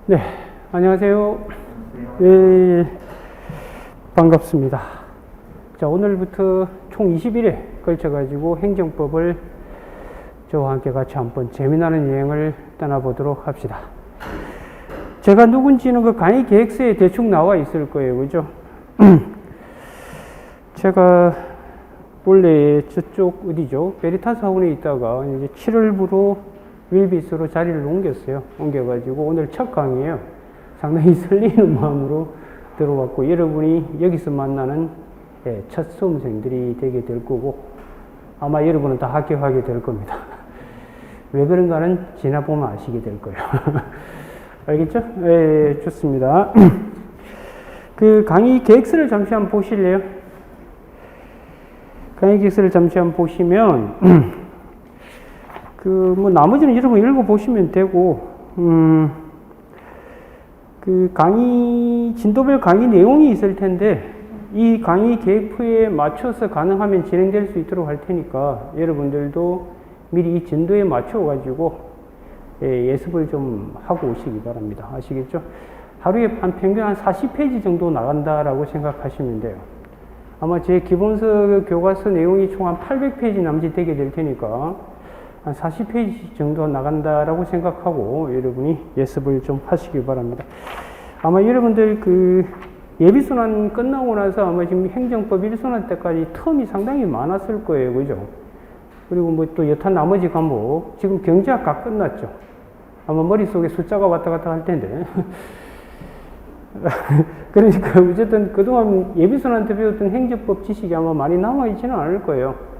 네, 안녕하세요. 예, 반갑습니다. 자, 오늘부터 총 20일에 걸쳐가지고 행정법을 저와 함께 같이 한번 재미나는 여행을 떠나보도록 합시다. 제가 누군지는 그 강의 계획서에 대충 나와 있을 거예요. 그죠? 제가 원래 저쪽 어디죠? 베리타스 학원에 있다가 이제 7월부로 윌비스로 자리를 옮겼어요. 옮겨가지고 오늘 첫 강의에요. 상당히 설레이는 마음으로 들어왔고, 여러분이 여기서 만나는 첫 수험생들이 되게 될 거고, 아마 여러분은 다 합격하게 될 겁니다. 왜 그런가는 지나보면 아시게 될 거예요. 알겠죠? 네, 좋습니다. 그 강의 계획서를 잠시 한번 보실래요? 강의 계획서를 잠시 한번 보시면, 나머지는 여러분 읽어보시면 되고, 진도별 강의 내용이 있을 텐데, 이 강의 계획표에 맞춰서 가능하면 진행될 수 있도록 할 테니까, 여러분들도 미리 이 진도에 맞춰가지고, 예습을 좀 하고 오시기 바랍니다. 아시겠죠? 하루에 평균 한 40페이지 정도 나간다라고 생각하시면 돼요. 아마 제 기본서 교과서 내용이 총 한 800페이지 남짓 되게 될 테니까, 한 40페이지 정도 나간다라고 생각하고 여러분이 예습을 좀 하시기 바랍니다. 아마 여러분들 예비순환 끝나고 나서 아마 지금 행정법 1순환 때까지 텀이 상당히 많았을 거예요. 그죠? 그리고 또 여탄 나머지 과목, 지금 경제학 다 끝났죠? 아마 머릿속에 숫자가 왔다 갔다 할 텐데. 그러니까 어쨌든 그동안 예비순환 때 배웠던 행정법 지식이 아마 많이 남아있지는 않을 거예요.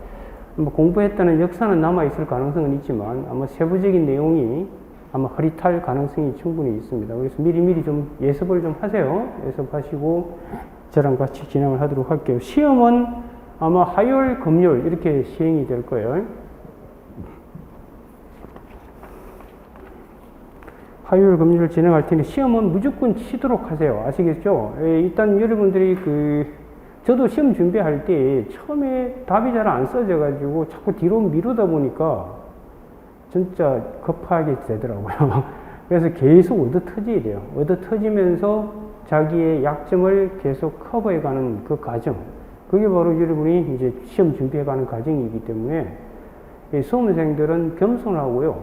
공부했다는 역사는 남아있을 가능성은 있지만 아마 세부적인 내용이 아마 흐릿할 가능성이 충분히 있습니다. 그래서 미리미리 좀 예습을 좀 하세요. 예습하시고 저랑 같이 진행을 하도록 할게요. 시험은 아마 화요일, 금요일 이렇게 시행이 될 거예요. 화요일, 금요일 진행할 테니 시험은 무조건 치도록 하세요. 아시겠죠? 일단 여러분들이 저도 시험 준비할 때 처음에 답이 잘 안 써져가지고 자꾸 뒤로 미루다 보니까 진짜 급하게 되더라고요. 그래서 계속 얻어 터져야 돼요. 얻어 터지면서 자기의 약점을 계속 커버해가는 그 과정. 그게 바로 여러분이 이제 시험 준비해가는 과정이기 때문에 수험생들은 겸손하고요.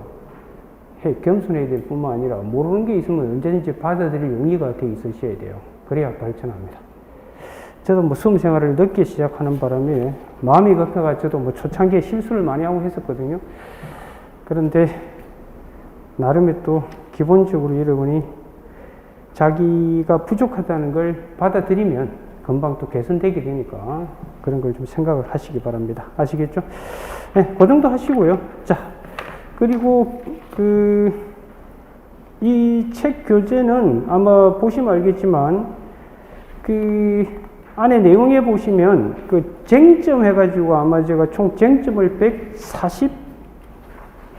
겸손해야 될 뿐만 아니라 모르는 게 있으면 언제든지 받아들일 용의가 돼 있으셔야 돼요. 그래야 발전합니다. 저도 수험 생활을 늦게 시작하는 바람에 마음이 급해가 저도 초창기에 실수를 많이 하고 했었거든요. 그런데 나름의 또 기본적으로 여러분이 자기가 부족하다는 걸 받아들이면 금방 또 개선되게 되니까 그런 걸 좀 생각을 하시기 바랍니다. 아시겠죠? 네, 그 정도 하시고요. 자, 그리고 이 책 교재는 아마 보시면 알겠지만 안에 내용에 보시면 쟁점 해가지고 아마 제가 총 쟁점을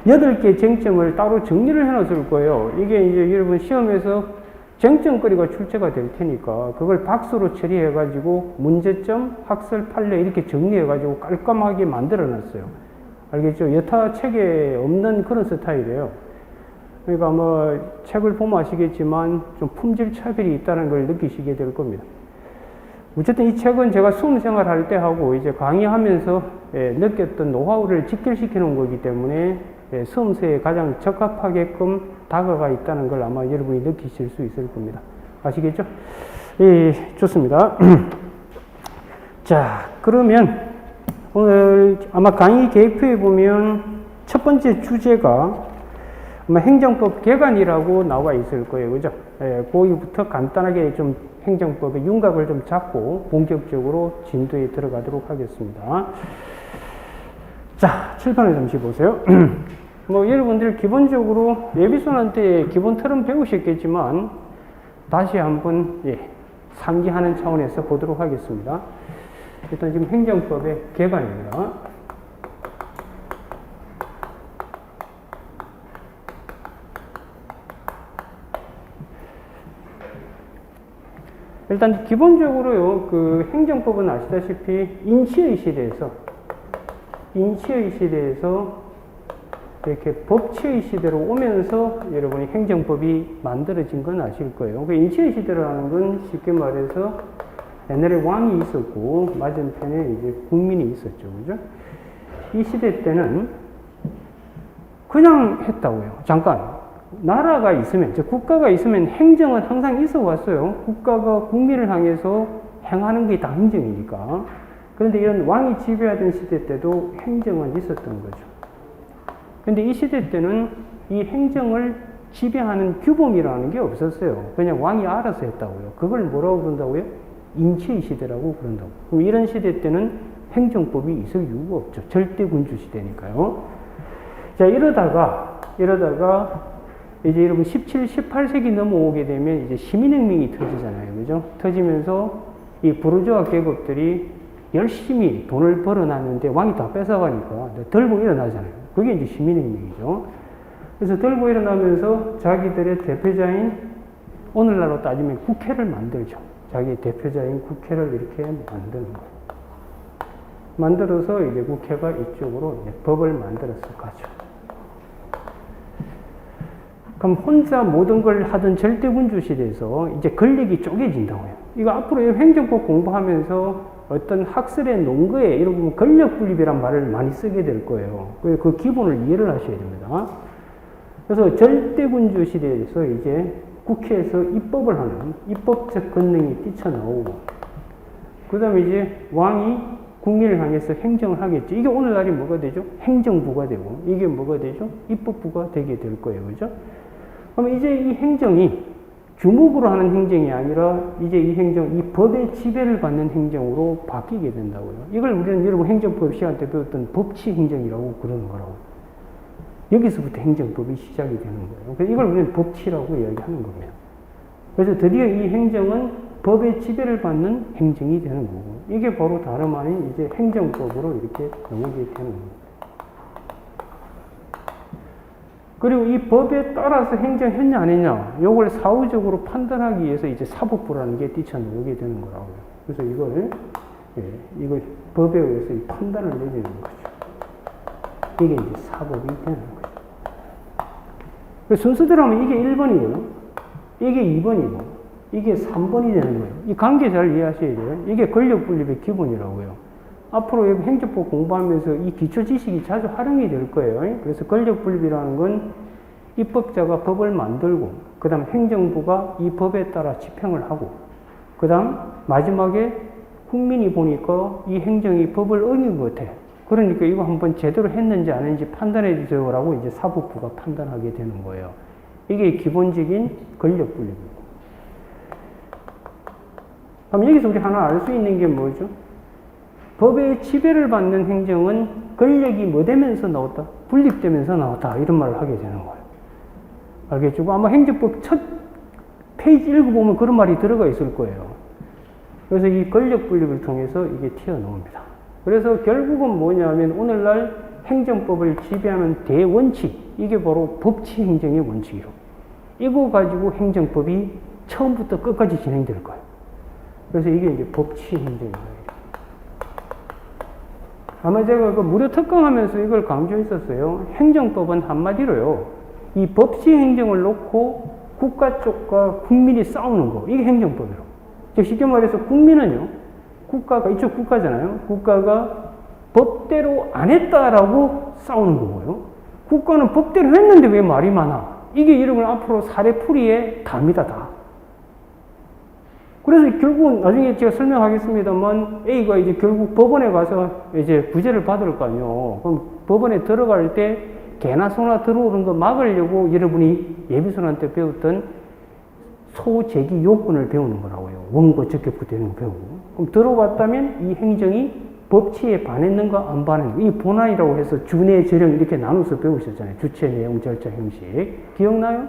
148개 쟁점을 따로 정리를 해놨을 거예요. 이게 이제 여러분 시험에서 쟁점거리가 출제가 될 테니까 그걸 박스로 처리해가지고 문제점, 학설 판례 이렇게 정리해가지고 깔끔하게 만들어놨어요. 알겠죠? 여타 책에 없는 그런 스타일이에요. 그러니까 아마 책을 보면 아시겠지만 좀 품질 차별이 있다는 걸 느끼시게 될 겁니다. 어쨌든 이 책은 제가 수험생활 할 때 하고 이제 강의하면서 느꼈던 노하우를 직결시켜 놓은 거기 때문에 수험생에 가장 적합하게끔 다가가 있다는 걸 아마 여러분이 느끼실 수 있을 겁니다. 아시겠죠? 예, 좋습니다. 자, 그러면 오늘 아마 강의 계획표에 보면 첫 번째 주제가 아마 행정법 개관이라고 나와 있을 거예요. 그죠? 거기부터 간단하게 좀 행정법의 윤곽을 좀 잡고 본격적으로 진도에 들어가도록 하겠습니다. 자, 칠판을 잠시 보세요. 여러분들 기본적으로 예비순환 때 기본 틀은 배우셨겠지만 다시 한번 상기하는 차원에서 보도록 하겠습니다. 일단 지금 행정법의 개관입니다. 일단 기본적으로요, 행정법은 아시다시피 인치의 시대에서 이렇게 법치의 시대로 오면서 여러분이 행정법이 만들어진 건 아실 거예요. 그 인치의 시대라는 건 쉽게 말해서 옛날에 왕이 있었고 맞은편에 이제 국민이 있었죠. 그죠? 이 시대 때는 그냥 했다고요. 잠깐. 나라가 있으면, 즉 국가가 있으면 행정은 항상 있어 왔어요. 국가가 국민을 향해서 행하는 게 다 행정이니까. 그런데 이런 왕이 지배하던 시대 때도 행정은 있었던 거죠. 근데 이 시대 때는 이 행정을 지배하는 규범이라는 게 없었어요. 그냥 왕이 알아서 했다고요. 그걸 뭐라고 그런다고요? 인치의 시대라고 그런다고. 그럼 이런 시대 때는 행정법이 있을 이유가 없죠. 절대군주 시대니까요. 자, 이러다가 이제 여러분 17, 18세기 넘어오게 되면 이제 시민혁명이 터지잖아요. 그죠? 터지면서 이 부르주아 계급들이 열심히 돈을 벌어놨는데 왕이 다 뺏어가니까 들고 일어나잖아요. 그게 이제 시민혁명이죠. 그래서 들고 일어나면서 자기들의 대표자인 오늘날로 따지면 국회를 만들죠. 자기 대표자인 국회를 이렇게 만드는 거예요. 만들어서 이제 국회가 이쪽으로 이제 법을 만들어서 가죠. 그럼 혼자 모든 걸 하던 절대군주 시대에서 이제 권력이 쪼개진다고요. 이거 앞으로 행정법 공부하면서 어떤 학설의 논거에 이런 부분 권력 분립이란 말을 많이 쓰게 될 거예요. 그 기본을 이해를 하셔야 됩니다. 그래서 절대군주 시대에서 이제 국회에서 입법을 하는 입법적 권능이 뛰쳐나오고, 그 다음에 이제 왕이 국민을 향해서 행정을 하겠죠. 이게 오늘날이 뭐가 되죠? 행정부가 되고, 이게 뭐가 되죠? 입법부가 되게 될 거예요. 그죠? 그럼 이제 이 행정이 주목으로 하는 행정이 아니라 이제 이 행정, 이 법의 지배를 받는 행정으로 바뀌게 된다고요. 이걸 우리는 여러분 행정법 시간 때 배웠던 법치 행정이라고 그러는 거라고. 여기서부터 행정법이 시작이 되는 거예요. 그래서 이걸 우리는 법치라고 이야기하는 겁니다. 그래서 드디어 이 행정은 법의 지배를 받는 행정이 되는 거고, 이게 바로 다름 아닌 이제 행정법으로 이렇게 넘어게 되는 겁니다. 그리고 이 법에 따라서 행정했냐 안 했냐, 요걸 사후적으로 판단하기 위해서 이제 사법부라는 게 뛰쳐나오게 되는 거라고요. 그래서 이걸 법에 의해서 이 판단을 내리는 거죠. 이게 이제 사법이 되는 거죠. 순서대로 하면 이게 1번이고요. 이게 2번이고, 이게 3번이 되는 거예요. 이 관계 잘 이해하셔야 돼요. 이게 권력 분립의 기본이라고요. 앞으로 행정법 공부하면서 이 기초 지식이 자주 활용이 될 거예요. 그래서 권력 분립이라는 건 입법자가 법을 만들고, 그 다음 행정부가 이 법에 따라 집행을 하고, 그 다음 마지막에 국민이 보니까 이 행정이 법을 어긴 것 같아. 그러니까 이거 한번 제대로 했는지 안 했는지 판단해 주세요라고 이제 사법부가 판단하게 되는 거예요. 이게 기본적인 권력 분립입니다. 그럼 여기서 우리 하나 알 수 있는 게 뭐죠? 법의 지배를 받는 행정은 권력이 뭐 되면서 나왔다? 분립되면서 나왔다. 이런 말을 하게 되는 거예요. 알겠죠? 아마 행정법 첫 페이지 읽어보면 그런 말이 들어가 있을 거예요. 그래서 이 권력 분립을 통해서 이게 튀어나옵니다. 그래서 결국은 뭐냐면 오늘날 행정법을 지배하는 대원칙, 이게 바로 법치 행정의 원칙이로. 이거 가지고 행정법이 처음부터 끝까지 진행될 거예요. 그래서 이게 이제 법치 행정입니다. 아마 제가 그 무료 특강하면서 이걸 강조했었어요. 행정법은 한마디로요, 이 법치 행정을 놓고 국가 쪽과 국민이 싸우는 거, 이게 행정법이에요. 즉 쉽게 말해서 국민은요, 국가가 이쪽 국가잖아요. 국가가 법대로 안 했다라고 싸우는 거고요. 국가는 법대로 했는데 왜 말이 많아? 이게 이름을 앞으로 사례풀이의 답니다, 다. 그래서 결국은 나중에 제가 설명하겠습니다만 A가 이제 결국 법원에 가서 이제 구제를 받을 거 아니에요. 그럼 법원에 들어갈 때 개나 소나 들어오는 거 막으려고 여러분이 예비순한테 배웠던 소재기 요건을 배우는 거라고요. 원고 적격부 되는 거 배우고. 그럼 들어왔다면 이 행정이 법치에 반했는가 안 반했는가. 이 본안이라고 해서 준의 절영 이렇게 나눠서 배우셨잖아요. 주체, 내용, 절차, 형식. 기억나요?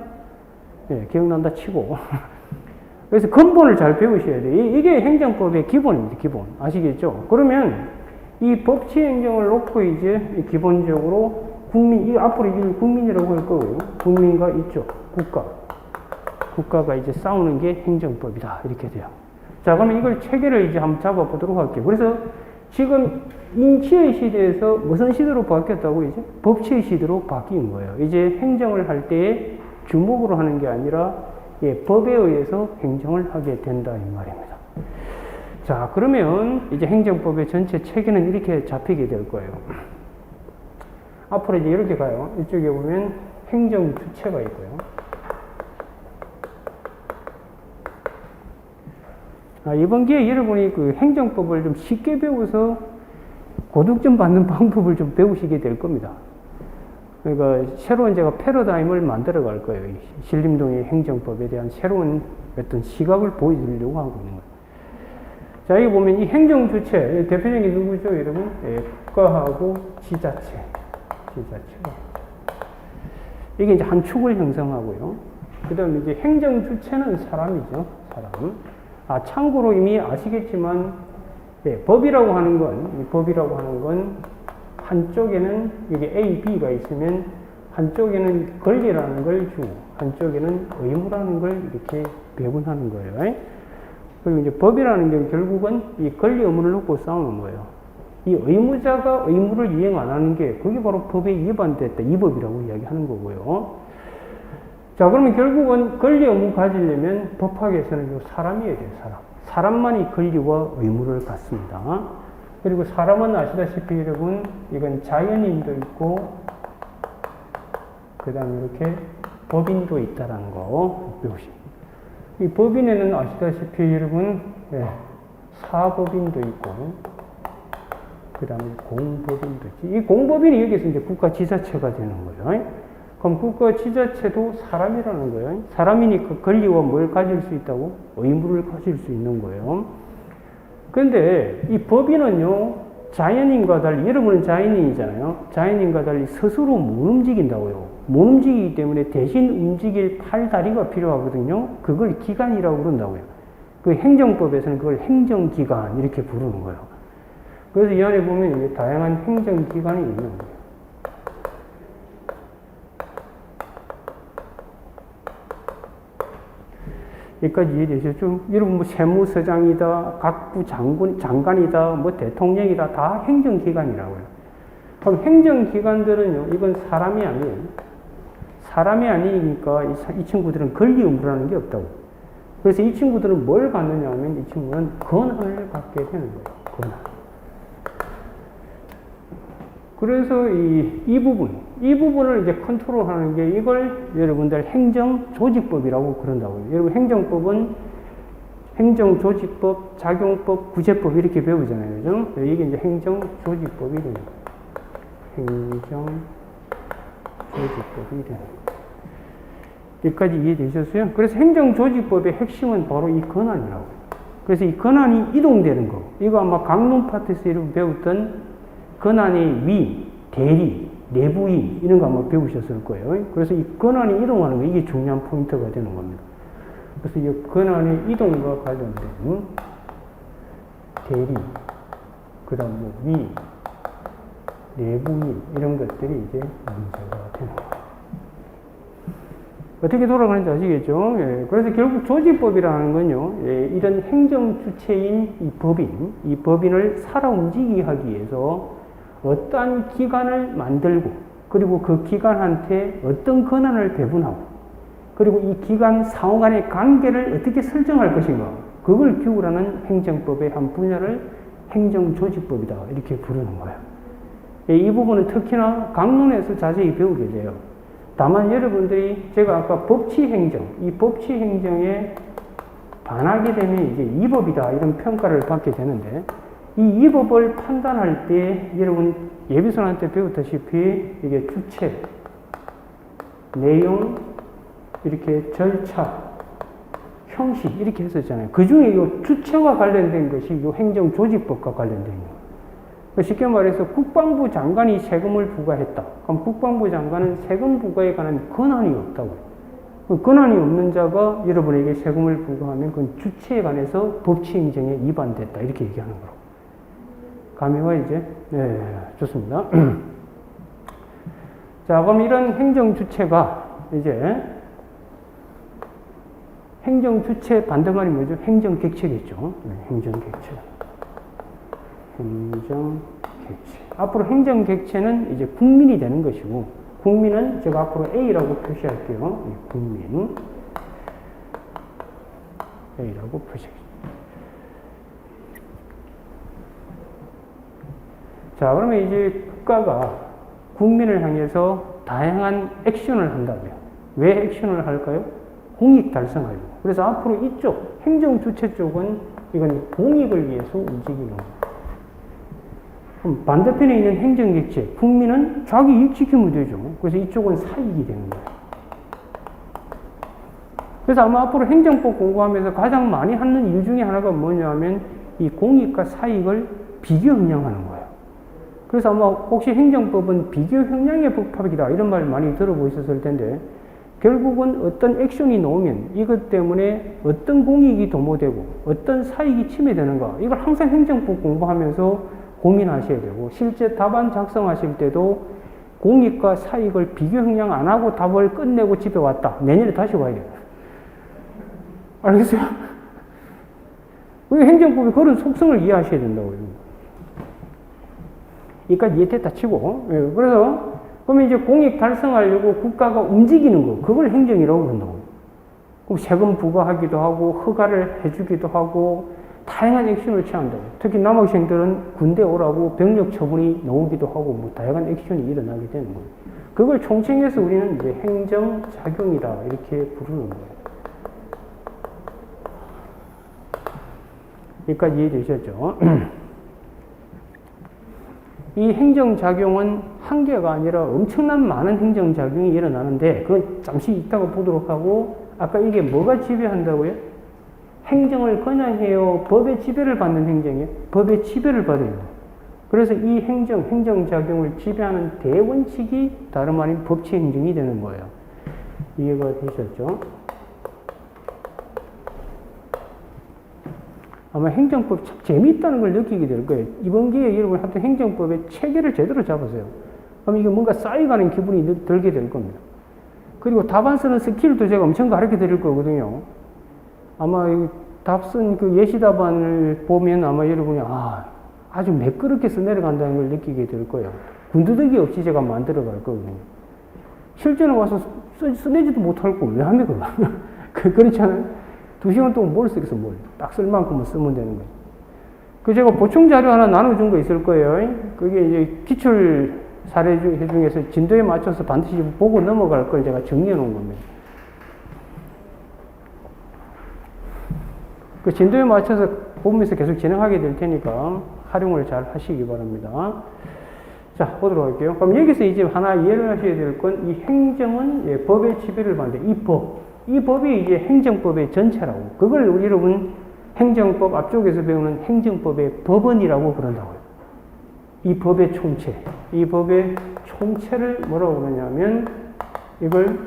네, 기억난다 치고. 그래서 근본을 잘 배우셔야 돼요. 이게 행정법의 기본입니다, 기본. 아시겠죠? 그러면 이 법치 행정을 놓고 이제 기본적으로 국민, 앞으로 이걸 국민이라고 할 거고요. 국민과 이쪽, 국가가 이제 싸우는 게 행정법이다. 이렇게 돼요. 자, 그러면 이걸 체계를 이제 한번 잡아보도록 할게요. 그래서 지금 인치의 시대에서 무슨 시대로 바뀌었다고 이제? 법치의 시대로 바뀐 거예요. 이제 행정을 할 때에 주목으로 하는 게 아니라 예, 법에 의해서 행정을 하게 된다 이 말입니다. 자, 그러면 이제 행정법의 전체 체계는 이렇게 잡히게 될 거예요. 앞으로 이제 이렇게 가요. 이쪽에 보면 행정 주체가 있고요. 이번 기회에 여러분이 그 행정법을 좀 쉽게 배워서 고득점 받는 방법을 좀 배우시게 될 겁니다. 그러니까 새로운 제가 패러다임을 만들어 갈 거예요. 이 신림동의 행정법에 대한 새로운 어떤 시각을 보여주려고 하고 있는 거예요. 자, 여기 보면 이 행정 주체, 대표적인 누구죠, 여러분? 예, 국가하고 지자체. 지자체가. 이게 이제 한 축을 형성하고요. 그 다음에 이제 행정 주체는 사람이죠. 사람. 참고로 이미 아시겠지만, 예, 법이라고 하는 건, 한쪽에는 이게 A, B가 있으면, 한쪽에는 권리라는 걸 주고, 한쪽에는 의무라는 걸 이렇게 배분하는 거예요. 그리고 이제 법이라는 게 결국은 이 권리 의무를 놓고 싸우는 거예요. 이 의무자가 의무를 이행 안 하는 게, 그게 바로 법에 위반됐다. 이 법이라고 이야기하는 거고요. 자, 그러면 결국은 권리 의무 가지려면 법학에서는 요 사람이어야 돼요, 사람. 사람만이 권리와 의무를 갖습니다. 그리고 사람은 아시다시피 여러분, 이건 자연인도 있고, 그 다음에 이렇게 법인도 있다라는 거 배우십니다. 이 법인에는 아시다시피 여러분, 예, 사법인도 있고, 그 다음에 공법인도 있지. 이 공법인이 여기서 이제 국가지자체가 되는 거죠. 그럼 국가지자체도 사람이라는 거예요. 사람이니까 권리와 뭘 가질 수 있다고? 의무를 가질 수 있는 거예요. 그런데 이 법인은요, 자연인과 달리, 여러분은 자연인이잖아요. 자연인과 달리 스스로 못 움직인다고요. 못 움직이기 때문에 대신 움직일 팔, 다리가 필요하거든요. 그걸 기관이라고 그런다고요. 그 행정법에서는 그걸 행정기관 이렇게 부르는 거예요. 그래서 이 안에 보면 이게 다양한 행정기관이 있는 거예요. 여기까지 이해되셨죠? 여러분, 뭐 세무서장이다, 각부 장관이다, 뭐 대통령이다, 다 행정기관이라고요. 그럼 행정기관들은요, 이건 사람이 아니에요. 사람이 아니니까 이 친구들은 권리 의무라는 게 없다고. 그래서 이 친구들은 뭘 갖느냐 하면 이 친구는 권한을 갖게 되는 거예요. 권한. 그래서 이 부분을 이제 컨트롤하는 게 이걸 여러분들 행정조직법이라고 그런다고요. 여러분 행정법은 행정조직법, 작용법, 구제법 이렇게 배우잖아요. 그죠? 이게 이제 행정조직법이 되는 거예요. 행정조직법이 되는 거예요. 여기까지 이해되셨어요? 그래서 행정조직법의 핵심은 바로 이 권한이라고. 그래서 이 권한이 이동되는 거. 이거 아마 강론 파트에서 여러분 배웠던 권한의 위, 대리, 내부임 이런 거 아마 배우셨을 거예요. 그래서 이 권한이 이동하는 거 이게 중요한 포인트가 되는 겁니다. 그래서 이 권한의 이동과 관련된 대리, 그다음 뭐 위, 내부임 이런 것들이 이제 문제가 되는 거예요. 어떻게 돌아가는지 아시겠죠? 예, 그래서 결국 조직법이라는 건요, 예, 이런 행정 주체인 이 법인을 살아 움직이게 하기 위해서 어떠한 기관을 만들고, 그리고 그 기관한테 어떤 권한을 배분하고, 그리고 이 기관 상호 간의 관계를 어떻게 설정할 것인가, 그걸 기울하는 행정법의 한 분야를 행정조직법이다 이렇게 부르는 거예요. 예, 이 부분은 특히나 강론에서 자세히 배우게 돼요. 다만 여러분들이 제가 아까 법치행정, 이 법치행정에 반하게 되면 이제 이법이다 이런 평가를 받게 되는데, 이 이법을 판단할 때 여러분 예비선한테 배웠다시피 이게 주체, 내용, 이렇게 절차, 형식 이렇게 했었잖아요. 그 중에 이 주체와 관련된 것이 이 행정조직법과 관련된 거예요. 쉽게 말해서 국방부 장관이 세금을 부과했다. 그럼 국방부 장관은 세금 부과에 관한 권한이 없다고. 그 권한이 없는 자가 여러분에게 세금을 부과하면 그건 주체에 관해서 법치행정에 위반됐다 이렇게 얘기하는 거라고. 감이와 이제 네, 좋습니다. 자, 그럼 이런 행정 주체가 이제 행정 주체 반대말이 뭐죠? 행정 객체겠죠. 네, 행정 객체. 행정객체. 앞으로 행정객체는 이제 국민이 되는 것이고, 국민은 제가 앞으로 A라고 표시할게요. 국민. A라고 표시하겠습니다. 자, 그러면 이제 국가가 국민을 향해서 다양한 액션을 한다고요. 왜 액션을 할까요? 공익 달성하려고. 그래서 앞으로 이쪽, 행정주체 쪽은 이건 공익을 위해서 움직이는 거예요. 그럼 반대편에 있는 행정객체, 국민은 자기 이익 지키면 되죠. 그래서 이쪽은 사익이 되는 거예요. 그래서 아마 앞으로 행정법 공부하면서 가장 많이 하는 일 중에 하나가 뭐냐면 이 공익과 사익을 비교 형량하는 거예요. 그래서 아마 혹시 행정법은 비교 형량의 법학이다 이런 말 많이 들어보셨을 텐데 결국은 어떤 액션이 나오면 이것 때문에 어떤 공익이 도모되고 어떤 사익이 침해되는가 이걸 항상 행정법 공부하면서 고민하셔야 되고 실제 답안 작성하실 때도 공익과 사익을 비교 형량 안 하고 답을 끝내고 집에 왔다. 내년에 다시 와야 돼요. 알겠어요? 우리 행정법이 그런 속성을 이해하셔야 된다고요. 여기까지 이해됐다 치고. 그래서 그러면 이제 공익 달성하려고 국가가 움직이는 거, 그걸 행정이라고 한다고. 그럼 세금 부과하기도 하고, 허가를 해주기도 하고, 다양한 액션을 취한다고. 특히 남학생들은 군대 오라고 병력 처분이 나오기도 하고, 뭐 다양한 액션이 일어나게 되는 거예요. 그걸 총칭해서 우리는 이제 행정작용이다, 이렇게 부르는 거예요. 여기까지 이해되셨죠? 이 행정작용은 한 개가 아니라 엄청난 많은 행정작용이 일어나는데 그건 잠시 이따가 보도록 하고 아까 이게 뭐가 지배한다고요? 행정을 그냥 해요? 법의 지배를 받는 행정이에요? 법의 지배를 받아요. 그래서 이 행정작용을 지배하는 대원칙이 다름 아닌 법치행정이 되는 거예요. 이해가 되셨죠? 아마 행정법 참 재미있다는 걸 느끼게 될 거예요. 이번 기회에 여러분 하여튼 행정법의 체계를 제대로 잡으세요. 그럼 이게 뭔가 쌓여가는 기분이 들게 될 겁니다. 그리고 답안 쓰는 스킬도 제가 엄청 가르쳐 드릴 거거든요. 아마 답쓴 그 예시 답안을 보면 아마 여러분이 아주 매끄럽게 써내려간다는 걸 느끼게 될 거예요. 군더더기 없이 제가 만들어 갈 거거든요. 실제로 와서 써내지도 못할 거 왜 합니까? 그렇잖아요. 2시간 동안 뭘 쓰겠어, 뭘. 딱 쓸 만큼은 쓰면 되는 거예요. 그 제가 보충 자료 하나 나눠준 거 있을 거예요. 그게 이제 기출 사례 중에서 진도에 맞춰서 반드시 보고 넘어갈 걸 제가 정리해 놓은 겁니다. 그 진도에 맞춰서 보면서 계속 진행하게 될 테니까 활용을 잘 하시기 바랍니다. 자, 보도록 할게요. 그럼 여기서 이제 하나 이해를 하셔야 될 건 이 행정은 법의 지배를 받는데 이 법이 이제 행정법의 전체라고. 그걸 우리 여러분 행정법 앞쪽에서 배우는 행정법의 법원이라고 그런다고요. 이 법의 총체. 이 법의 총체를 뭐라고 그러냐면 이걸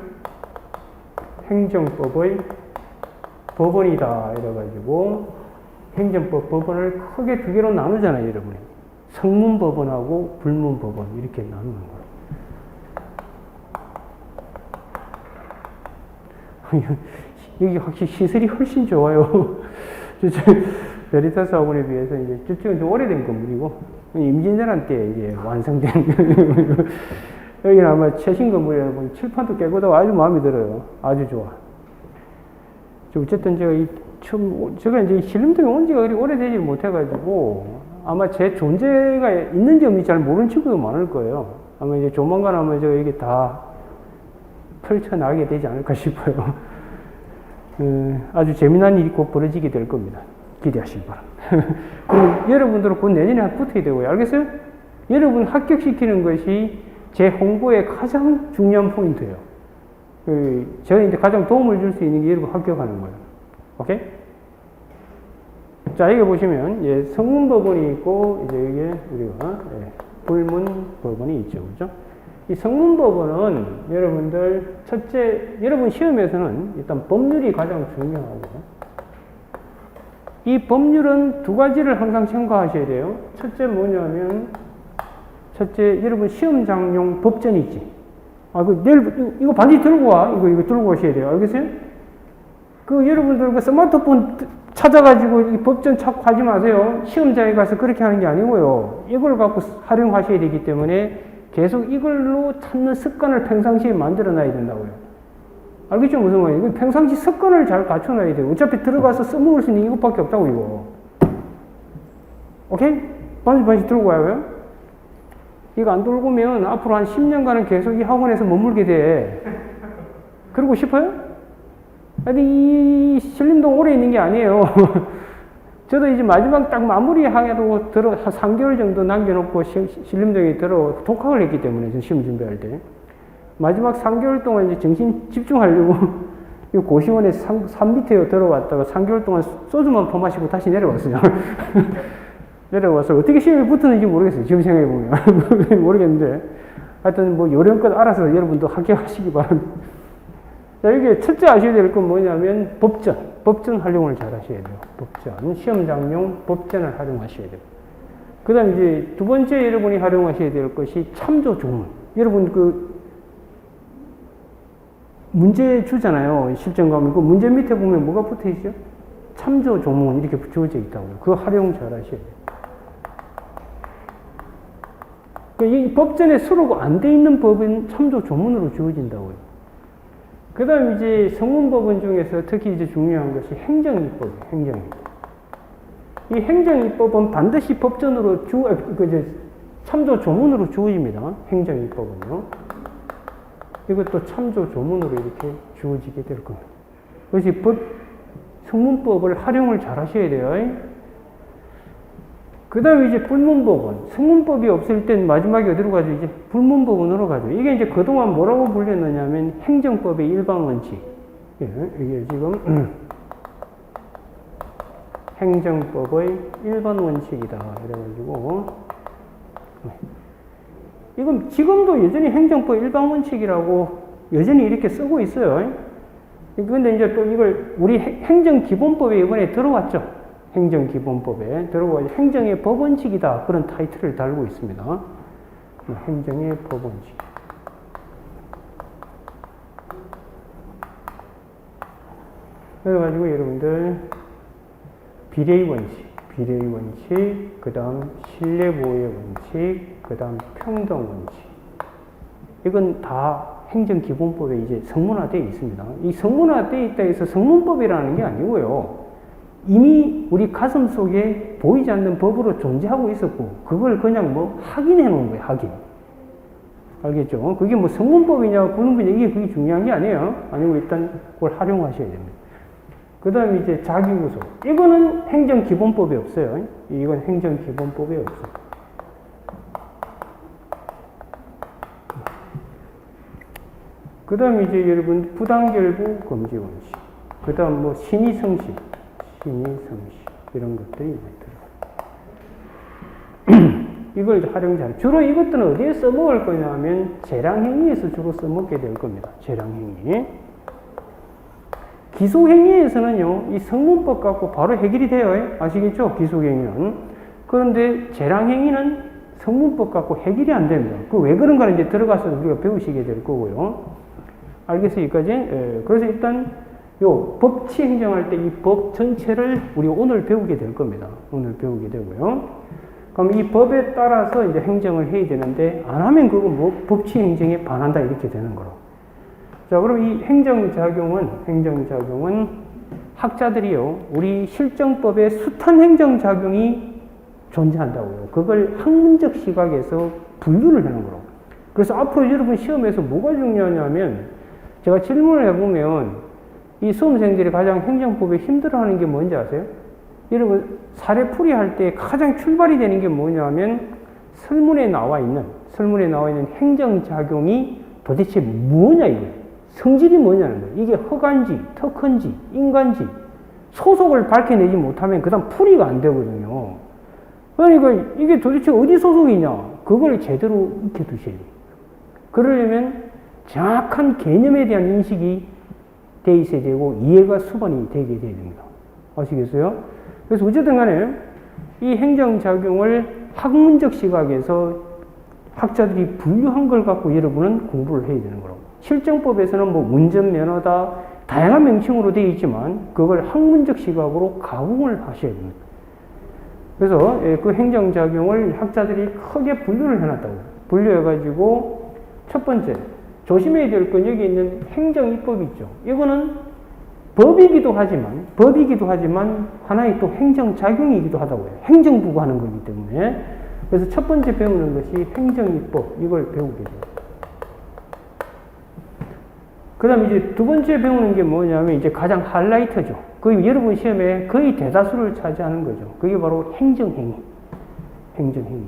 행정법의 법원이다. 이래가지고 행정법 법원을 크게 두 개로 나누잖아요, 여러분이. 성문법원하고 불문법원 이렇게 나누는 거예요. 여기 확실히 시설이 훨씬 좋아요. 베리타스 학원에 비해서 이제 저쪽은 좀 오래된 건물이고 임진왜란 때 이제 완성된 여기는 아마 최신 건물이라 보니 칠판도 깨끗하고 아주 마음에 들어요. 아주 좋아. 어쨌든 제가 이제 신림동에 온 지가 그리 오래되지 못해가지고 아마 제 존재가 있는지 없는지 잘 모르는 친구도 많을 거예요. 아마 이제 조만간 아마 제가 이게 다 펼쳐나가게 되지 않을까 싶어요. 아주 재미난 일이 곧 벌어지게 될 겁니다. 기대하시기 바랍니다. 그럼 여러분들은 곧 내년에 붙어야 되고요. 알겠어요? 여러분 합격시키는 것이 제 홍보의 가장 중요한 포인트예요. 제가 이제 가장 도움을 줄 수 있는 게 여러분 합격하는 거예요. 오케이? 자, 여기 보시면, 성문법원이 있고, 이제 이게 우리가, 불문법원이 있죠. 그죠? 이 성문법원은 여러분들, 여러분 시험에서는 일단 법률이 가장 중요하고, 이 법률은 두 가지를 항상 참고하셔야 돼요. 첫째 뭐냐면, 여러분 시험장용 법전이 있지. 내일, 이거 반드시 들고 와. 이거 들고 오셔야 돼요. 알겠어요? 여러분들 스마트폰 찾아가지고 이 법전 찾고 하지 마세요. 시험장에 가서 그렇게 하는 게 아니고요. 이걸 갖고 활용하셔야 되기 때문에 계속 이걸로 찾는 습관을 평상시에 만들어 놔야 된다고요. 알겠죠? 무슨 말이에요? 평상시 습관을 잘 갖춰 놔야 돼요. 어차피 들어가서 써먹을 수 있는 이것밖에 없다고, 이거. 오케이? 반씩 들고 와요. 이거 안 돌고면 앞으로 한 10년간은 계속 이 학원에서 머물게 돼. 그러고 싶어요? 아니, 이 신림동 오래 있는 게 아니에요. 저도 이제 마지막 딱 마무리하고 한 3개월 정도 남겨놓고 신림동에 독학을 했기 때문에, 시험 준비할 때. 마지막 3개월 동안 이제 정신 집중하려고 이 고시원에 산 밑에 들어왔다가 3개월 동안 소주만 퍼마시고 다시 내려왔어요. 내려와서 어떻게 시험에 붙었는지 모르겠어요. 지금 생각해보면. 모르겠는데. 하여튼 뭐 요령껏 알아서 여러분도 합격하시기 바랍니다. 자, 이게 첫째 아셔야 될 건 뭐냐면 법전 활용을 잘 하셔야 돼요. 법전. 시험장용 법전을 활용하셔야 돼요. 그 다음 이제 두 번째 여러분이 활용하셔야 될 것이 참조 조문. 여러분 문제 주잖아요. 실전 가면 그 문제 밑에 보면 뭐가 붙어 있죠? 참조 조문 이렇게 주어져 있다고요. 그거 활용 잘 하셔야 돼요. 이 법전에 수록 안 돼 있는 법은 참조 조문으로 주어진다고요. 그 다음 이제 성문법원 중에서 특히 이제 중요한 것이 행정입법이에요. 행정입법. 이 행정입법은 반드시 법전으로 참조 조문으로 주어집니다. 행정입법은요. 이것도 참조 조문으로 이렇게 주어지게 될 겁니다. 그래서 성문법을 활용을 잘 하셔야 돼요. 그 다음에 이제 불문법원. 성문법이 없을 땐 마지막에 어디로 가죠? 이제 불문법원으로 가죠. 이게 이제 그동안 뭐라고 불렸느냐면 행정법의 일반 원칙. 이게 지금 행정법의 일반 원칙이다. 이래가지고 이건 지금도 여전히 행정법 일반 원칙이라고 여전히 이렇게 쓰고 있어요. 그런데 이제 또 이걸 우리 행정기본법에 이번에 들어왔죠. 행정기본법에 들어와 행정의 법원칙이다. 그런 타이틀을 달고 있습니다. 행정의 법원칙. 그래가지고 여러분들 비례의 원칙, 그 다음 신뢰보호의 원칙, 그 다음 평등 원칙. 이건 다 행정기본법에 이제 성문화되어 있습니다. 이 성문화되어 있다 해서 성문법이라는 게 아니고요. 이미 우리 가슴 속에 보이지 않는 법으로 존재하고 있었고, 그걸 그냥 뭐 확인해 놓은 거예요, 확인. 알겠죠? 그게 뭐 성문법이냐, 불문법이냐, 그게 중요한 게 아니에요. 아니고 일단 그걸 활용하셔야 됩니다. 그 다음에 이제 자기구속. 이거는 행정기본법에 없어요. 이건 행정기본법에 없어요. 그 다음에 이제 여러분, 부당결부 금지 원칙. 그 다음 뭐 신의성실. 이런 것들이 들어가요. 이걸 활용 잘. 주로 이것들은 어디에 써먹을 거냐면 재량행위에서 주로 써먹게 될 겁니다. 재량행위. 기소행위에서는요, 이 성문법 갖고 바로 해결이 돼요. 아시겠죠? 기소행위는. 그런데 재량행위는 성문법 갖고 해결이 안 됩니다. 그 왜 그런가는 이제 들어가서 우리가 배우시게 될 거고요. 알겠어요? 여기까지? 그래서 일단 요 법치 행정할 때 이 법 전체를 우리 오늘 배우게 될 겁니다. 오늘 배우게 되고요. 그럼 이 법에 따라서 이제 행정을 해야 되는데 안 하면 그건 뭐 법치 행정에 반한다 이렇게 되는 거로. 자, 그럼 이 행정작용은 학자들이요, 우리 실정법에 숱한 행정작용이 존재한다고요. 그걸 학문적 시각에서 분류를 하는 거로. 그래서 앞으로 여러분 시험에서 뭐가 중요하냐면 제가 질문을 해보면 이 수험생들이 가장 행정법에 힘들어하는 게 뭔지 아세요? 여러분 사례풀이 할 때 가장 출발이 되는 게 뭐냐면 설문에 나와 있는 행정작용이 도대체 뭐냐 이거예요. 성질이 뭐냐는 거예요. 이게 허간지, 특허인지, 인간지 소속을 밝혀내지 못하면 그 다음 풀이가 안 되거든요. 그러니까 이게 도대체 어디 소속이냐 그걸 제대로 익혀두셔야 돼요. 그러려면 정확한 개념에 대한 인식이 돼 있어야 되고 이해가 수반이 되게 돼야 됩니다. 아시겠어요? 그래서 어쨌든 간에 이 행정작용을 학문적 시각에서 학자들이 분류한 걸 갖고 여러분은 공부를 해야 되는 거라고. 실정법에서는 뭐 운전면허다, 다양한 명칭으로 되어 있지만 그걸 학문적 시각으로 가공을 하셔야 됩니다. 그래서 그 행정작용을 학자들이 크게 분류를 해놨다고. 분류해가지고 첫 번째 조심해야 될 건 여기 있는 행정입법 있죠. 이거는 법이기도 하지만 하나의 또 행정작용이기도 하다고요. 행정부가 하는 거기 때문에. 그래서 첫 번째 배우는 것이 행정입법, 이걸 배우게 돼요. 그 다음에 이제 두 번째 배우는 게 뭐냐면 이제 가장 하이라이트죠. 거의 여러분 시험에 거의 대다수를 차지하는 거죠. 그게 바로 행정행위. 행정행위.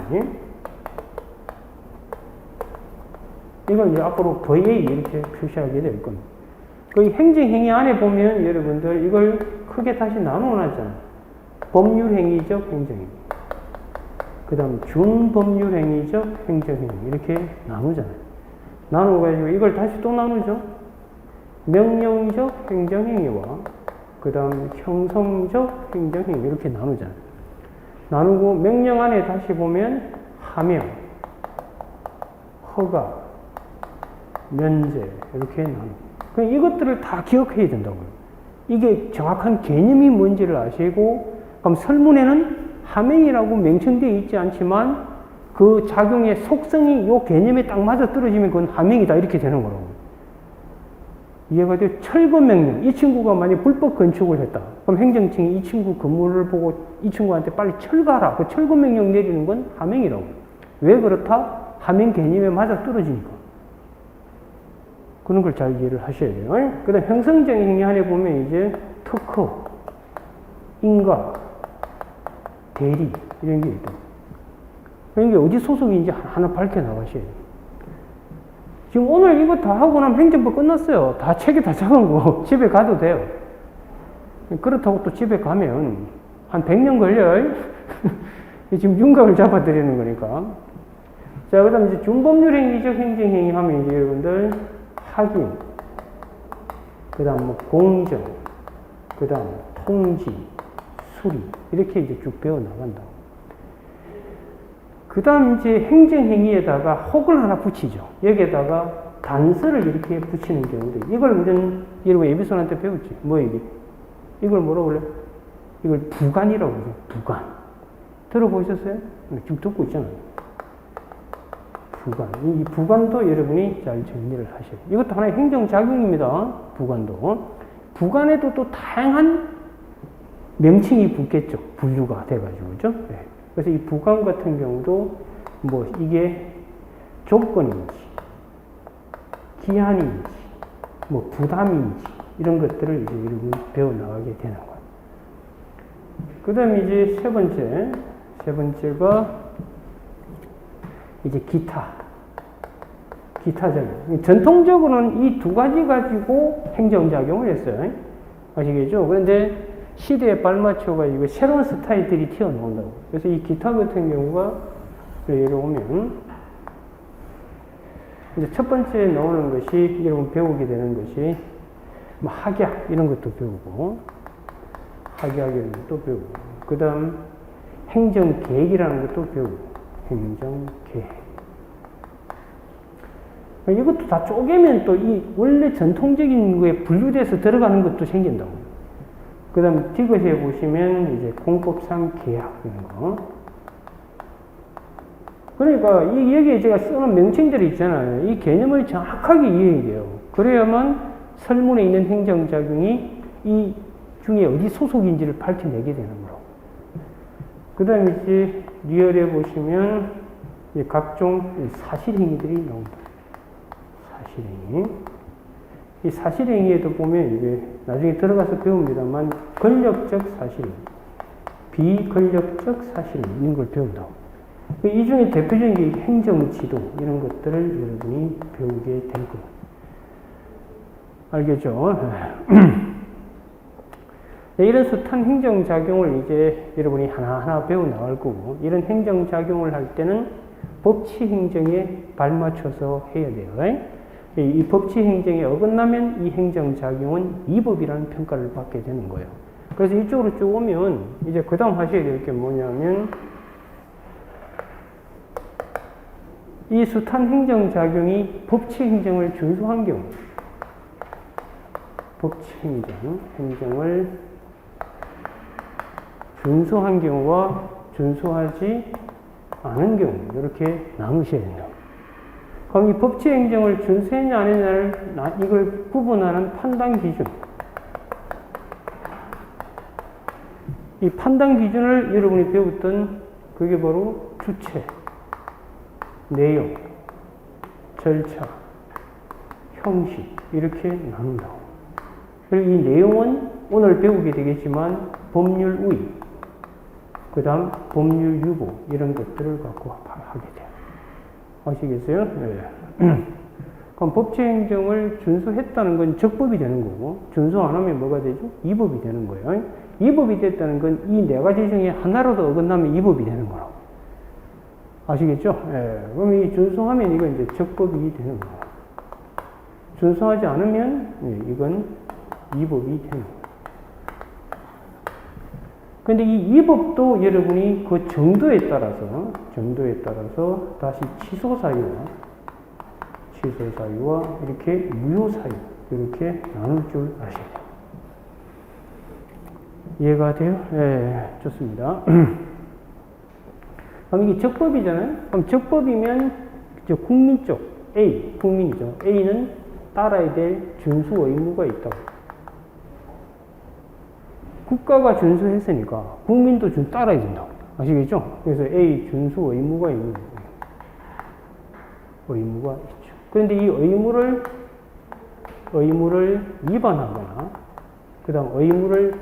이건 이제 앞으로 VA 이렇게 표시하게 될 겁니다. 그 행정행위 안에 보면 여러분들 이걸 크게 다시 나눠놨잖아요. 법률행위적 행정행위. 그 다음 준법률행위적 행정행위. 이렇게 나누잖아요. 나눠가지고 이걸 다시 또 나누죠. 명령적 행정행위와 그 다음 형성적 행정행위. 이렇게 나누잖아요. 나누고 명령 안에 다시 보면 하명, 허가, 면제 이렇게 나누고. 이것들을 다 기억해야 된다고요. 이게 정확한 개념이 뭔지를 아시고, 그럼 설문에는 하명이라고 명칭되어 있지 않지만 그 작용의 속성이 이 개념에 딱 맞아 떨어지면 그건 하명이다 이렇게 되는 거라고. 이해가 돼요? 철거명령. 이 친구가 만약 불법 건축을 했다. 그럼 행정청이 이 친구 건물을 보고 이 친구한테 빨리 철거하라. 그 철거명령 내리는 건 하명이라고. 왜 그렇다? 하명 개념에 맞아 떨어지니까. 그런 걸 잘 이해를 하셔야 돼요. 그 다음 형성적 행위 안에 보면 이제 특허, 인가, 대리 이런 게 있다. 이게 어디 소속인지 하나 밝혀 나가셔야 돼요. 지금 오늘 이거 다 하고 나면 행정부 끝났어요. 다 책에 다 적은 거 집에 가도 돼요. 그렇다고 또 집에 가면 한 100년 걸려요. 지금 윤곽을 잡아드리는 거니까. 자, 그 다음 이제 준법률행위적 행정행위 하면 이제 여러분들 확인, 그 다음 뭐 공정, 그 다음 통지, 수리 이렇게 이제 쭉 배워 나간다. 그 다음 이제 행정행위에다가 혹을 하나 붙이죠. 여기에다가 단서를 이렇게 붙이는 경우도 이걸 우리는 여러분 예비선한테 배웠지. 뭐 이게? 이걸 뭐라고 그래? 이걸 부관이라고 그러죠. 부관. 들어보셨어요? 지금 듣고 있잖아요. 부관. 이 부관도 여러분이 잘 정리를 하셔야 돼요. 이것도 하나의 행정작용입니다. 부관도. 부관에도 또 다양한 명칭이 붙겠죠. 분류가 돼가지고, 그죠? 네. 그래서 이 부관 같은 경우도 뭐 이게 조건인지, 기한인지, 뭐 부담인지, 이런 것들을 이제 여러분이 배워나가게 되는 거예요. 그 다음에 이제 세 번째가 이제 기타적인. 전통적으로는 이 두 가지 가지고 행정작용을 했어요. 아시겠죠? 그런데 시대에 발맞춰가지고 새로운 스타일들이 튀어나온다고. 그래서 이 기타 같은 경우가, 예를 보면, 이제 첫 번째 나오는 것이, 여러분 배우게 되는 것이, 뭐 학약, 이런 것도 배우고, 학약 이런 것도 배우고, 그 다음 행정계획이라는 것도 배우고, 행정계획. 이것도 다 쪼개면 또 이 원래 전통적인 거에 분류돼서 들어가는 것도 생긴다고. 그 다음 디귿에 보시면 이제 공법상 계약 이런 거. 그러니까 여기에 제가 쓰는 명칭들이 있잖아요. 이 개념을 정확하게 이해해야 돼요. 그래야만 설문에 있는 행정작용이 이 중에 어디 소속인지를 밝혀내게 되는 거라고. 그 다음에 이제 리얼에 보시면 이제 각종 사실행위들이 나옵니다. 사실행위. 이 사실행위에도 보면 이제 나중에 들어가서 배웁니다만 권력적 사실행위, 비권력적 사실행위 이런 걸 배운다고. 이 중에 대표적인 게 행정지도 이런 것들을 여러분이 배우게 될 겁니다. 알겠죠? 이런 숱한 행정작용을 이제 여러분이 하나하나 배워 나갈 거고, 이런 행정작용을 할 때는 법치행정에 발맞춰서 해야 돼요. 이 법치행정에 어긋나면 이 행정작용은 위법이라는 평가를 받게 되는 거예요. 그래서 이쪽으로 쭉 오면 이제 그 다음 하셔야 될 게 뭐냐면, 이 숱한 행정작용이 법치행정을 준수한 경우, 법치행정, 행정을 준수한 경우와 준수하지 않은 경우 이렇게 나누셔야 된다. 그럼 이 법치행정을 준수했냐 안 했냐를 이걸 구분하는 판단 기준, 이 판단 기준을 여러분이 배웠던 그게 바로 주체, 내용, 절차, 형식 이렇게 나눈다. 그리고 이 내용은 오늘 배우게 되겠지만 법률 우위, 그 다음 법률 유보 이런 것들을 갖고 하게 돼요. 아시겠어요? 네. 그럼 법치행정을 준수했다는 건 적법이 되는 거고, 준수 안 하면 뭐가 되죠? 위법이 되는 거예요. 위법이 됐다는 건 이 네 가지 중에 하나라도 어긋나면 위법이 되는 거라고. 아시겠죠? 예. 그럼 이 준수하면 이건 이제 적법이 되는 거예요. 준수하지 않으면 이건 위법이 되는 거예요. 근데 이 위법도 여러분이 그 정도에 따라서 다시 취소 사유와 이렇게 무효 사유 이렇게 나눌 줄 아셔야 돼요. 이해가 돼요? 네, 좋습니다. 그럼 이게 적법이잖아요? 그럼 적법이면 국민 쪽, A, 국민이죠. A는 따라야 될 준수 의무가 있다고. 국가가 준수했으니까 국민도 따라야 된다고. 아시겠죠? 그래서 A 준수 의무가 있는 거예요. 의무가 있죠. 그런데 이 의무를 위반하거나, 그 다음 의무를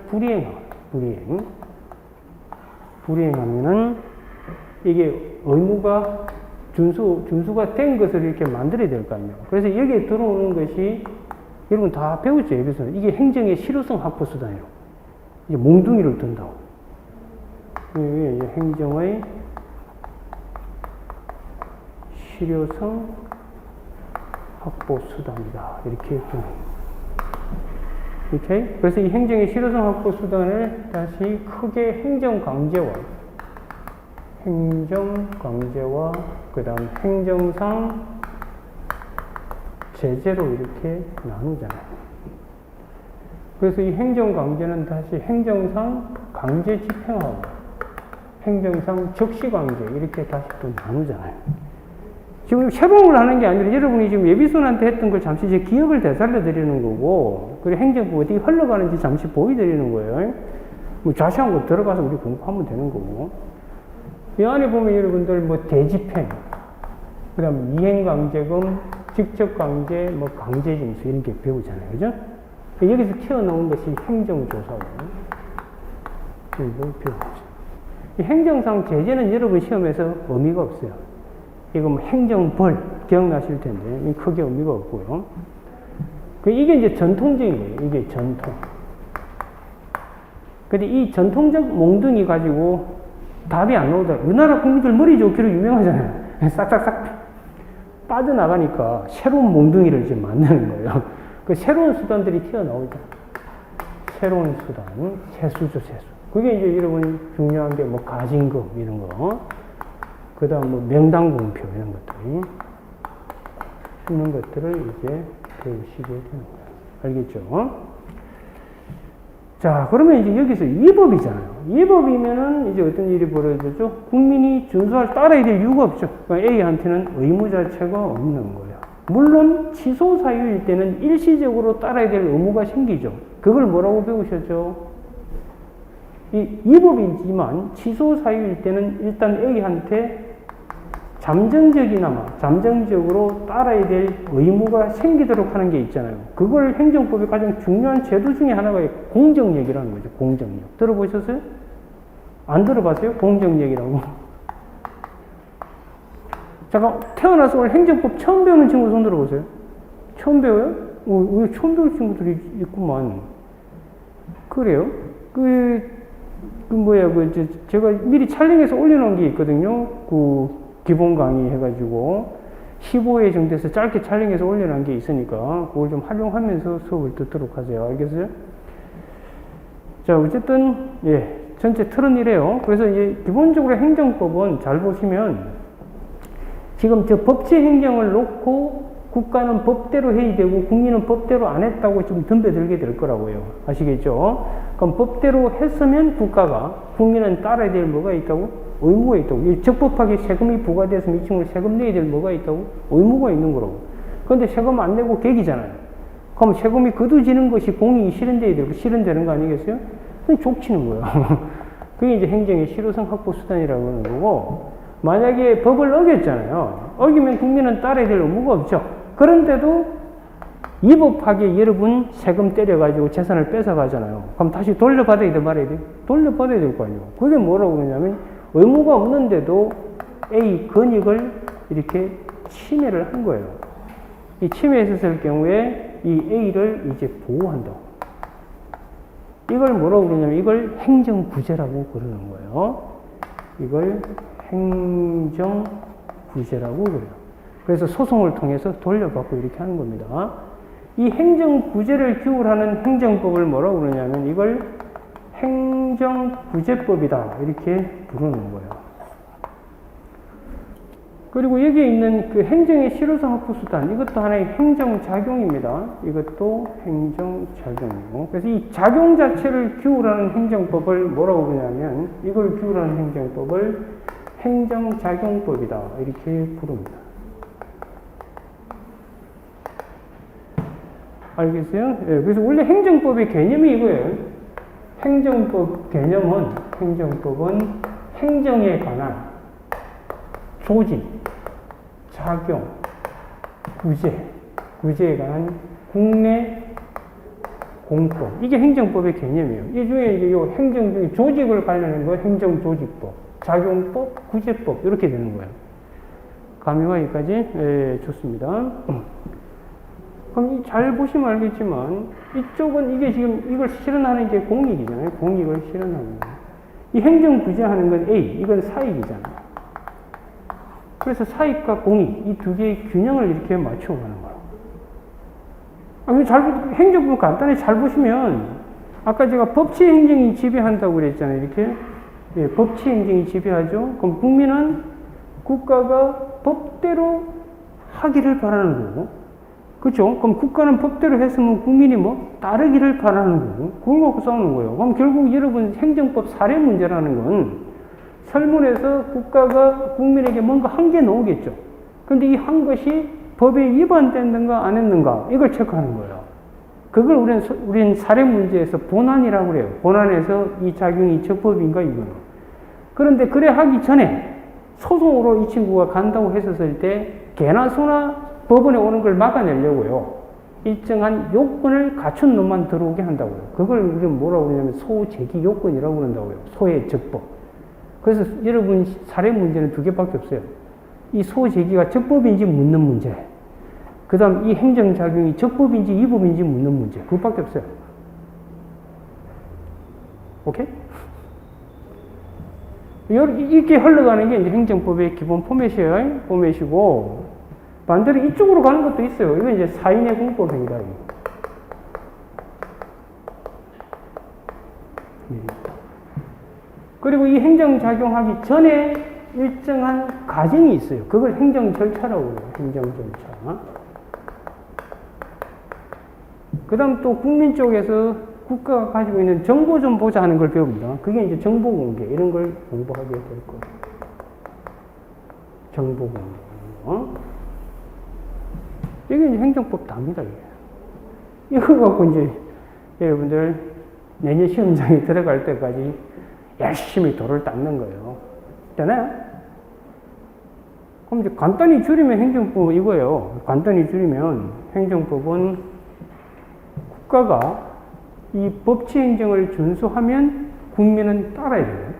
불이행하면은 이게 의무가 준수가 된 것을 이렇게 만들어야 될 거 아니에요. 그래서 여기에 들어오는 것이 여러분 다 배웠죠. 여기서 이게 행정의 실효성 확보 수단이에요. 이제 몽둥이를 든다고. 이게 행정의 실효성 확보 수단이다. 이렇게 오케이? 그래서 이 행정의 실효성 확보 수단을 다시 크게 행정 강제와 그 다음 행정상 제재로 이렇게 나누잖아요. 그래서 이 행정 강제는 다시 행정상 강제 집행하고 행정상 적시 강제 이렇게 다시 또 나누잖아요. 지금 세봉을 하는 게 아니라 여러분이 지금 예비순한테 했던 걸 잠시 제 기억을 되살려 드리는 거고, 그리고 행정부 어떻게 흘러가는지 잠시 보여드리는 거예요. 뭐 자세한 거 들어가서 우리 공부하면 되는 거고. 이 안에 보면 여러분들 뭐 대집행, 그 다음 이행강제금, 직접강제, 뭐 강제징수 이런 게 배우잖아요. 그죠? 여기서 튀어나온 것이 행정조사고, 이걸 배우죠. 이 행정상 제재는 여러분 시험에서 의미가 없어요. 이거 뭐 행정벌 기억나실 텐데 크게 의미가 없고요. 이게 이제 전통적인 거예요. 이게 전통. 근데 이 전통적 몽둥이 가지고 답이 안 나오더라. 우리나라 국민들 머리 좋기로 유명하잖아요. 싹싹싹 빠져나가니까 새로운 몽둥이를 이제 만드는 거예요. 그 새로운 수단들이 튀어나오죠. 새로운 수단, 세수죠, 세수. 그게 이제 여러분 중요한 게 뭐 가징금 이런 거. 그 다음 뭐 명당공표 이런 것들을 이제 배우시게 되는 거예요. 알겠죠? 자, 그러면 이제 여기서 위법이잖아요. 위법이면은 이제 어떤 일이 벌어지죠? 국민이 따라야 될 이유가 없죠. 그러니까 A한테는 의무 자체가 없는 거예요. 물론 취소 사유일 때는 일시적으로 따라야 될 의무가 생기죠. 그걸 뭐라고 배우셨죠? 이 위법이지만 취소 사유일 때는 일단 A한테 잠정적으로 따라야 될 의무가 생기도록 하는 게 있잖아요. 그걸 행정법의 가장 중요한 제도 중에 하나가 공정력이라는 거죠. 공정력. 들어보셨어요? 안 들어봤어요? 공정력이라고. 잠깐, 태어나서 오늘 행정법 처음 배우는 친구 손 들어보세요. 처음 배워요? 왜 처음 배울 친구들이 있구만. 그래요? 제가 미리 촬영해서 올려놓은 게 있거든요. 기본 강의 해가지고 15회 정도에서 짧게 촬영해서 올려놓은 게 있으니까 그걸 좀 활용하면서 수업을 듣도록 하세요. 알겠어요? 자, 어쨌든 전체 틀은 이래요. 그래서 이제 기본적으로 행정법은 잘 보시면 지금 저 법치 행정을 놓고 국가는 법대로 해야 되고 국민은 법대로 안 했다고 좀 덤벼들게 될 거라고요. 아시겠죠? 그럼 법대로 했으면 국가가, 국민은 따라야 될 뭐가 있다고? 의무가 있다고. 적법하게 세금이 부과돼서 이 친구를 세금 내야 될 뭐가 있다고? 의무가 있는 거라고. 그런데 세금 안 내고 객이잖아요. 그럼 세금이 거두지는 것이 공익이 실현돼야 되고 실현되는 거 아니겠어요? 그냥 족치는 거예요. 그게 이제 행정의 실효성 확보 수단이라고 하는 거고, 만약에 법을 어겼잖아요. 어기면 국민은 따라야 될 의무가 없죠. 그런데도 위법하게 여러분 세금 때려가지고 재산을 뺏어가잖아요. 그럼 다시 돌려받아야 돼 말아야 돼? 돌려받아야 될 거 아니에요. 그게 뭐라고 그러냐면 의무가 없는데도 A 권익을 이렇게 침해를 한 거예요. 이 침해했을 경우에 이 A를 이제 보호한다고. 이걸 뭐라고 그러냐면 이걸 행정구제라고 그러는 거예요. 이걸 행정구제라고 그래요. 그래서 소송을 통해서 돌려받고 이렇게 하는 겁니다. 이 행정구제를 규율하는 행정법을 뭐라고 그러냐면 이걸 행정구제법이다 이렇게 부르는 거예요. 그리고 여기에 있는 그 행정의 실효성 확보 수단, 이것도 하나의 행정작용입니다. 이것도 행정작용이고. 그래서 이 작용 자체를 규율하는 행정법을 뭐라고 그러냐면 이걸 규율하는 행정법을 행정작용법이다 이렇게 부릅니다. 알겠어요? 예, 그래서 원래 행정법의 개념이 이거예요. 행정법은 행정에 관한 조직, 작용, 구제에 관한 국내 공법. 이게 행정법의 개념이에요. 이 중에 이제 요 행정 중에 조직을 관련한 거 행정조직법, 작용법, 구제법 이렇게 되는 거예요. 감이와 여기까지 예, 좋습니다. 그럼 잘 보시면 알겠지만 이쪽은 이게 지금 이걸 실현하는 게 공익이잖아요. 공익을 실현하는 거. 이 행정 구제하는 건 A, 이건 사익이잖아요. 그래서 사익과 공익 이 두 개의 균형을 이렇게 맞춰가는 거예요. 행정법 간단히 잘 보시면 아까 제가 법치 행정이 지배한다고 그랬잖아요. 이렇게 예, 법치 행정이 지배하죠. 그럼 국민은 국가가 법대로 하기를 바라는 거고. 그렇죠? 그럼 국가는 법대로 했으면 국민이 뭐 따르기를 바라는 거고 그걸 갖고 싸우는 거예요. 그럼 결국 여러분 행정법 사례 문제라는 건 설문에서 국가가 국민에게 뭔가 한 게 나오겠죠. 근데 이 한 것이 법에 위반됐는가 안 했는가 이걸 체크하는 거예요. 그걸 우리는 사례 문제에서 본안이라고 그래요. 본안에서 이 작용이 적법인가 이거는. 그런데 그래 하기 전에 소송으로 이 친구가 간다고 했었을 때 개나 소나 법원에 오는 걸 막아내려고요. 일정한 요건을 갖춘 놈만 들어오게 한다고요. 그걸 우리는 뭐라고 그러냐면 소제기 요건이라고 그런다고요. 소의 적법. 그래서 여러분 사례 문제는 두 개밖에 없어요. 이 소제기가 적법인지 묻는 문제. 그 다음 이 행정작용이 적법인지 위법인지 묻는 문제. 그것밖에 없어요. 오케이? 이렇게 흘러가는 게 이제 행정법의 기본 포맷이에요. 포맷이고, 반대로 이쪽으로 가는 것도 있어요. 이건 이제 사인의 공법입니다. 그리고 이 행정작용하기 전에 일정한 과정이 있어요. 그걸 행정절차라고 해요. 행정절차. 그 다음 또 국민 쪽에서 국가가 가지고 있는 정보 좀 보자 하는 걸 배웁니다. 그게 이제 정보공개, 이런 걸 공부하게 될 거예요. 정보공개. 이게 이제 행정법 답니다, 이게. 이거 갖고 이제 여러분들 내년 시험장에 들어갈 때까지 열심히 돌을 닦는 거예요. 되나요? 그럼 이제 간단히 줄이면 행정법은 이거예요. 간단히 줄이면 행정법은 국가가 이 법치 행정을 준수하면 국민은 따라야 돼요.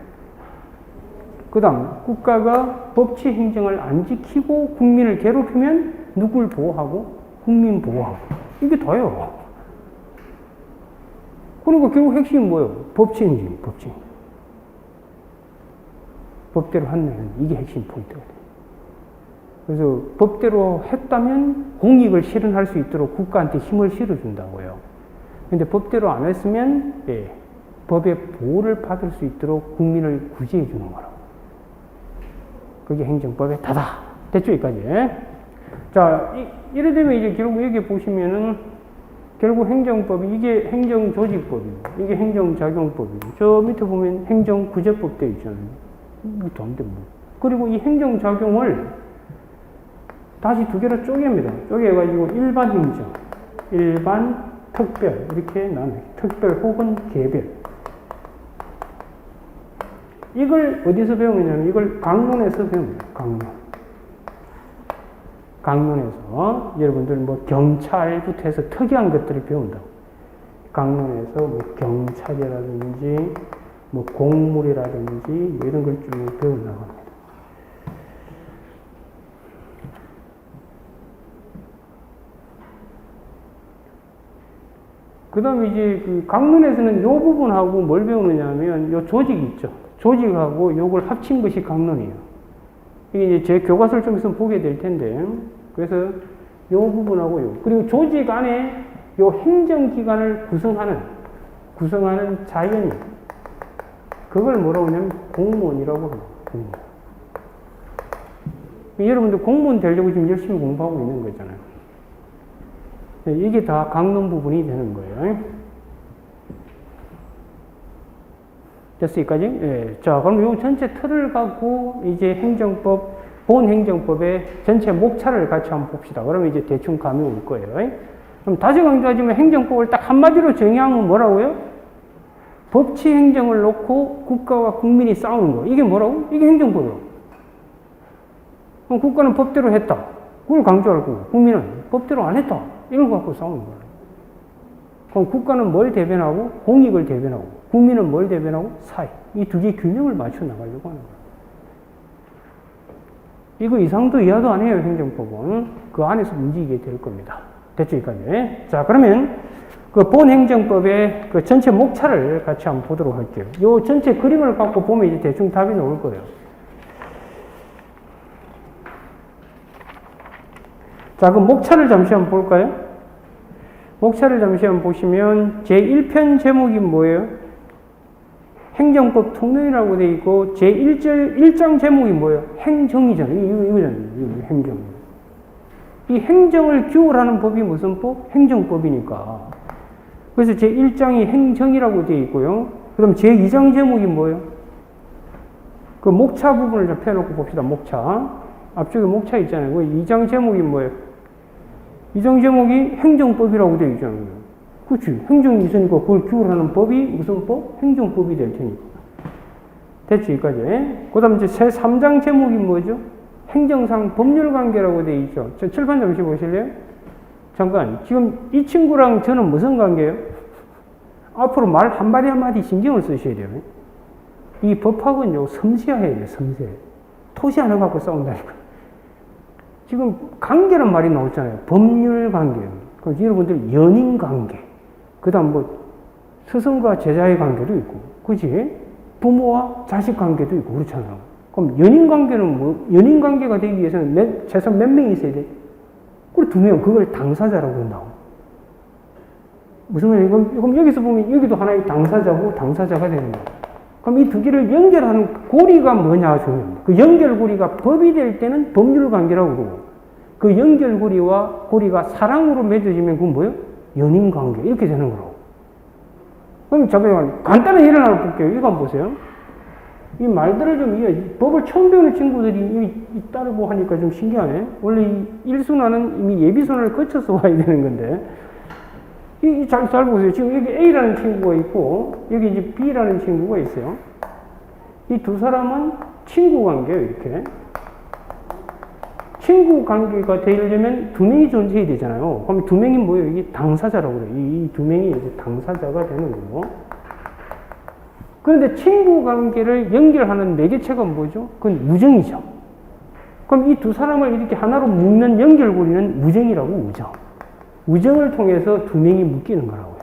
그 다음, 국가가 법치 행정을 안 지키고 국민을 괴롭히면 누굴 보호하고? 국민 보호하고. 이게 다예요. 그러니까 결국 핵심이 뭐예요? 법치 행정, 법치 행정. 법대로 하면 이게 핵심 포인트가 돼요. 그래서 법대로 했다면 공익을 실현할 수 있도록 국가한테 힘을 실어준다고요. 근데 법대로 안 했으면 예, 법의 보호를 받을 수 있도록 국민을 구제해 주는 거라고. 그게 행정법의 다다. 됐죠, 여기까지? 자, 이래 되면 이제 결국 여기 보시면은 결국 행정법이 이게 행정조직법이고 이게 행정작용법이고 저 밑에 보면 행정구제법 되어 있잖아요. 이것도 안 돼, 뭐. 그리고 이 행정작용을 다시 두 개로 쪼갭니다. 쪼개가지고 일반 행정, 일반, 특별 이렇게 나눠요. 특별 혹은 개별. 이걸 어디서 배우느냐면 이걸 강론에서 배웁니다. 강론에서 여러분들 뭐 경찰부터 해서 특이한 것들을 배운다고. 강론에서 뭐 경찰이라든지 뭐 공물이라든지 뭐 이런 걸 쭉 배운다고 합니다. 그 다음에 이제 그 강론에서는 요 부분하고 뭘 배우느냐면 요 조직이 있죠. 조직하고 요걸 합친 것이 강론이에요. 이게 이제 제 교과서를 좀 있으면 보게 될 텐데, 그래서 요 부분하고 요, 그리고 조직 안에 요 행정기관을 구성하는 자연이, 그걸 뭐라고 하냐면 공무원이라고 합니다. 공무원. 여러분들 공무원 되려고 지금 열심히 공부하고 있는 거잖아요. 이게 다 강론 부분이 되는 거예요. 됐어, 여기까지? 예. 자, 그럼 이 전체 틀을 갖고 이제 행정법, 본 행정법의 전체 목차를 같이 한번 봅시다. 그러면 이제 대충 감이 올 거예요. 그럼 다시 강조하지만 행정법을 딱 한마디로 정의하면 뭐라고요? 법치 행정을 놓고 국가와 국민이 싸우는 거. 이게 뭐라고? 이게 행정법이라고. 그럼 국가는 법대로 했다. 그걸 강조할 거고, 국민은 법대로 안 했다. 이걸 갖고 싸우는 거예요. 그럼 국가는 뭘 대변하고? 공익을 대변하고. 국민은 뭘 대변하고? 사익. 이 두 개의 균형을 맞춰 나가려고 하는 거예요. 이거 이상도 이하도 안 해요, 행정법은. 그 안에서 움직이게 될 겁니다. 됐죠, 여기까지. 자, 그러면 그 본 행정법의 그 전체 목차를 같이 한번 보도록 할게요. 요 전체 그림을 갖고 보면 이제 대충 답이 나올 거예요. 자, 그럼 목차를 잠시 한번 볼까요? 목차를 잠시 한번 보시면 제1편 제목이 뭐예요? 행정법 통론이라고 되어 있고 제1장 제목이 뭐예요? 행정이잖아요. 이거잖아요. 행정. 이 행정을 규율하는 법이 무슨 법? 행정법이니까. 그래서 제1장이 행정이라고 되어 있고요. 그럼 제2장 제목이 뭐예요? 그 목차 부분을 좀 펴놓고 봅시다. 목차. 앞쪽에 목차 있잖아요. 그 2장 제목이 뭐예요? 2장 제목이 행정법이라고 되어 있잖아요. 그렇지. 행정이 있으니까 그걸 규율하는 법이 무슨 법? 행정법이 될 테니까. 됐지, 여기까지. 그 다음 이제 제3장 제목이 뭐죠? 행정상 법률관계라고 되어 있죠. 저 칠판 잠시 보실래요? 잠깐. 지금 이 친구랑 저는 무슨 관계예요? 앞으로 말 한마디 한마디 신경을 쓰셔야 돼요. 이 법학은요, 섬세해야 돼요, 섬세. 토시 하나 갖고 싸운다니까. 지금 관계란 말이 나오잖아요. 법률 관계. 그럼 여러분들 연인 관계. 그 다음 뭐 스승과 제자의 관계도 있고. 그치? 부모와 자식 관계도 있고. 그렇잖아요. 그럼 연인 관계는 뭐, 연인 관계가 되기 위해서는 최소한 몇 명이 있어야 돼? 그걸 2명. 그걸 당사자라고 한다고. 무슨 말이에요? 그럼 여기서 보면 여기도 하나의 당사자고 당사자가 되는 거예요. 그럼 이 두 개를 연결하는 고리가 뭐냐 중요합니다. 그 연결고리가 법이 될 때는 법률관계라고 그러고 그 연결고리와 고리가 사랑으로 맺어지면 그건 뭐예요? 연인관계 이렇게 되는 거라고. 그럼 잠깐만 간단한 예를 하나 볼게요. 이거 한번 보세요. 이 말들을 좀 이해, 법을 처음 배우는 친구들이 따르고 하니까 좀 신기하네. 원래 이 일순환은 이미 예비순환을 거쳐서 와야 되는 건데 잘 보세요. 지금 여기 A라는 친구가 있고, 여기 이제 B라는 친구가 있어요. 이 두 사람은 친구 관계예요, 이렇게. 친구 관계가 되려면 2명이 존재해야 되잖아요. 그럼 2명이 뭐예요? 이게 당사자라고 그래요. 이 2명이 이제 당사자가 되는 거고. 그런데 친구 관계를 연결하는 매개체가 뭐죠? 그건 우정이죠. 그럼 이 두 사람을 이렇게 하나로 묶는 연결고리는 우정이라고, 우정. 우정을 통해서 2명이 묶이는 거라고요.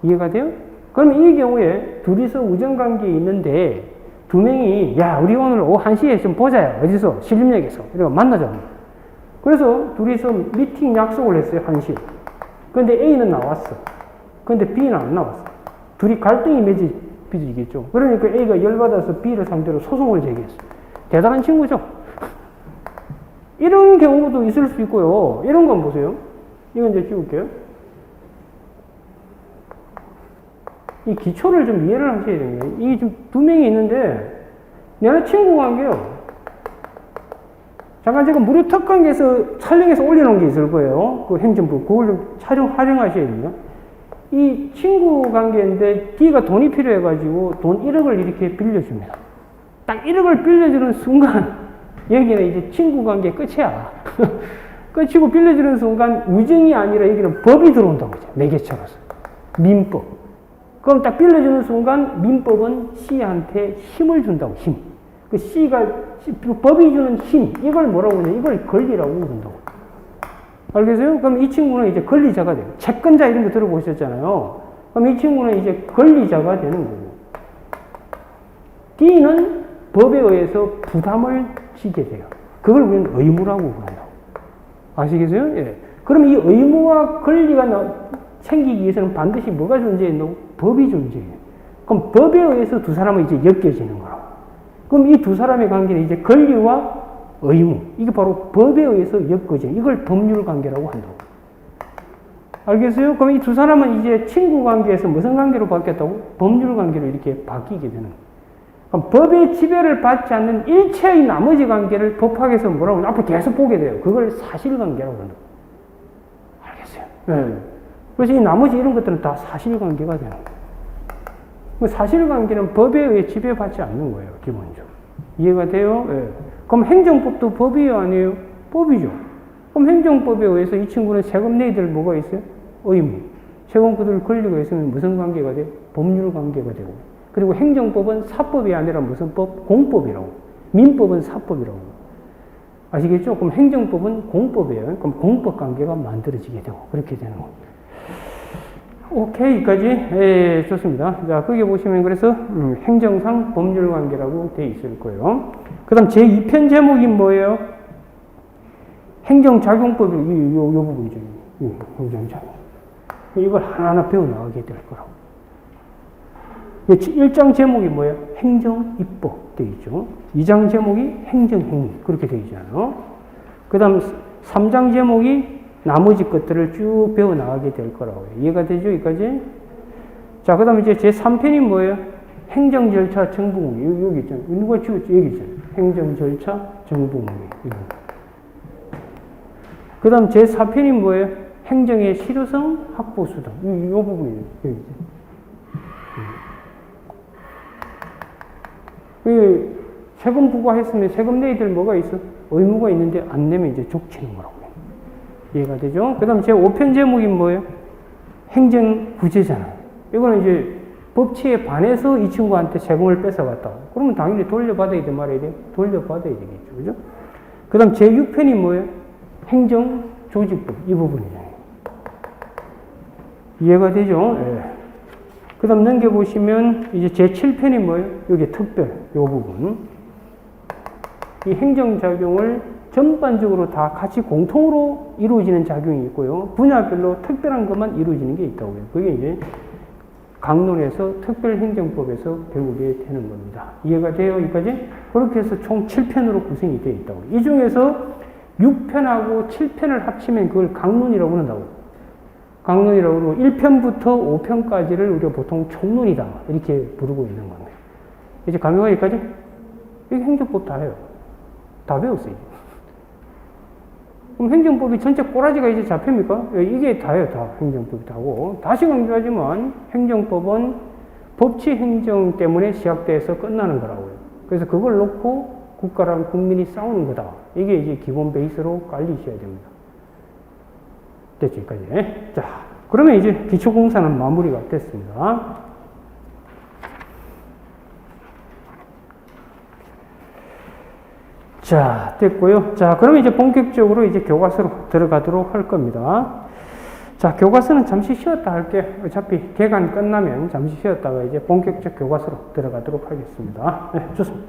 이해가 돼요? 그럼 이 경우에 둘이서 우정관계에 있는데 2명이 야 우리 오늘 오후 1시에 좀 보자요. 어디서? 신림역에서. 이러고 만나자고. 그래서 둘이서 미팅 약속을 했어요. 1시에. 근데 A는 나왔어. 근데 B는 안 나왔어. 둘이 갈등이 맺어지겠죠. 그러니까 A가 열받아서 B를 상대로 소송을 제기했어. 대단한 친구죠. 이런 경우도 있을 수 있고요. 이런 건 보세요. 이건 이제 찍을게요. 이 기초를 좀 이해를 하셔야 됩니다. 이게 지금 두 명이 있는데, 내가 친구 관계요. 잠깐 제가 무료 특강에서 촬영해서 올려놓은 게 있을 거예요. 그 행정부. 그걸 좀 활용하셔야 됩니다. 이 친구 관계인데, D가 돈이 필요해가지고 돈 1억을 이렇게 빌려줍니다. 딱 1억을 빌려주는 순간, 여기는 이제 친구 관계 끝이야. 끝이고 빌려주는 순간, 우정이 아니라 여기는 법이 들어온다고 하죠. 매개체로서. 민법. 그럼 딱 빌려주는 순간, 민법은 C한테 힘을 준다고, 힘. 그 C가, 법이 주는 힘, 이걸 뭐라고 하냐, 이걸 권리라고 부른다고. 알겠어요? 그럼 이 친구는 이제 권리자가 돼요. 채권자 이런 거 들어보셨잖아요. 그럼 이 친구는 이제 권리자가 되는 거고. D는 법에 의해서 부담을 지게 돼요. 그걸 우리는 의무라고 부른다고. 아시겠어요? 예. 그럼 이 의무와 권리가 생기기 위해서는 반드시 뭐가 존재했노? 법이 존재해요. 그럼 법에 의해서 두 사람은 이제 엮여지는 거라고. 그럼 이 두 사람의 관계는 이제 권리와 의무. 이게 바로 법에 의해서 엮어져. 이걸 법률 관계라고 한다고. 알겠어요? 그럼 이 두 사람은 이제 친구 관계에서 무슨 관계로 바뀌었다고? 법률 관계로 이렇게 바뀌게 되는 거예요. 그럼 법의 지배를 받지 않는 일체의 나머지 관계를 법학에서 뭐라고 하냐? 앞으로 계속 보게 돼요. 그걸 사실관계라고 한다고. 알겠어요? 네. 그래서 이 나머지 이런 것들은 다 사실관계가 되는 거예요. 사실관계는 법에 의해 지배받지 않는 거예요, 기본적으로. 이해가 돼요? 네. 그럼 행정법도 법이에요, 아니에요? 법이죠. 그럼 행정법에 의해서 이 친구는 세금 내들 뭐가 있어요? 의무. 세금 그들 권리가 있으면 무슨 관계가 돼요? 법률 관계가 되고. 그리고 행정법은 사법이 아니라 무슨 법? 공법이라고. 민법은 사법이라고. 아시겠죠? 그럼 행정법은 공법이에요. 그럼 공법 관계가 만들어지게 되고 그렇게 되는 겁니다. 오케이, 여기까지. 예, 좋습니다. 자, 거기 보시면 그래서 행정상 법률 관계라고 되어 있을 거예요. 그 다음 제2편 제목이 뭐예요? 행정작용법이 요 부분이죠. 행정작용. 이걸 하나하나 배워나가게 될 거라고. 1장 제목이 뭐예요? 행정입법 되어 있죠. 2장 제목이 행정행위 그렇게 되어 있잖아요. 그 다음 3장 제목이 나머지 것들을 쭉 배워나가게 될 거라고요. 이해가 되죠? 여기까지? 자, 그 다음에 이제 제3편이 뭐예요? 행정절차 정부공개. 여기 있잖아요. 누가 치웠지? 여기 있잖아요. 행정절차 정부공개. 그 다음 제4편이 뭐예요? 행정의 실효성, 확보수당. 이 부분이에요. 여기 있잖아요. 세금 부과했으면 세금 내이들 뭐가 있어? 의무가 있는데 안 내면 이제 족치는 거라고. 이해가 되죠? 그 다음 제5편 제목이 뭐예요? 행정구제잖아요. 이거는 이제 법치에 반해서 이 친구한테 세금을 뺏어갔다고. 그러면 당연히 돌려받아야 돼, 말아야 돼? 돌려받아야 되겠죠. 그죠? 그 다음 제6편이 뭐예요? 행정조직법. 이 부분이잖아요. 이해가 되죠? 예. 그 다음 넘겨보시면 이제 제7편이 뭐예요? 여기 특별, 요 부분. 이 행정작용을 전반적으로 다 같이 공통으로 이루어지는 작용이 있고요. 분야별로 특별한 것만 이루어지는 게 있다고요. 그게 이제 강론에서 특별행정법에서 배우게 되는 겁니다. 이해가 돼요? 여기까지? 그렇게 해서 총 7편으로 구성이 되어 있다고요. 이 중에서 6편하고 7편을 합치면 그걸 강론이라고 한다고. 강론이라고 그러고 1편부터 5편까지를 우리가 보통 총론이다. 이렇게 부르고 있는 겁니다. 이제 가능하 여기까지? 이게 행정법 다 해요. 다 배웠어요. 그럼 행정법이 전체 꼬라지가 이제 잡힙니까? 이게 다예요, 다. 행정법이 다고. 다시 강조하지만 행정법은 법치 행정 때문에 시작돼서 끝나는 거라고요. 그래서 그걸 놓고 국가랑 국민이 싸우는 거다. 이게 이제 기본 베이스로 깔리셔야 됩니다. 됐죠, 여기까지. 자, 그러면 이제 기초공사는 마무리가 됐습니다. 자, 됐고요. 자, 그러면 이제 본격적으로 이제 교과서로 들어가도록 할 겁니다. 자, 교과서는 잠시 쉬었다 할게요. 어차피 개간 끝나면 잠시 쉬었다가 이제 본격적 교과서로 들어가도록 하겠습니다. 네, 좋습니다.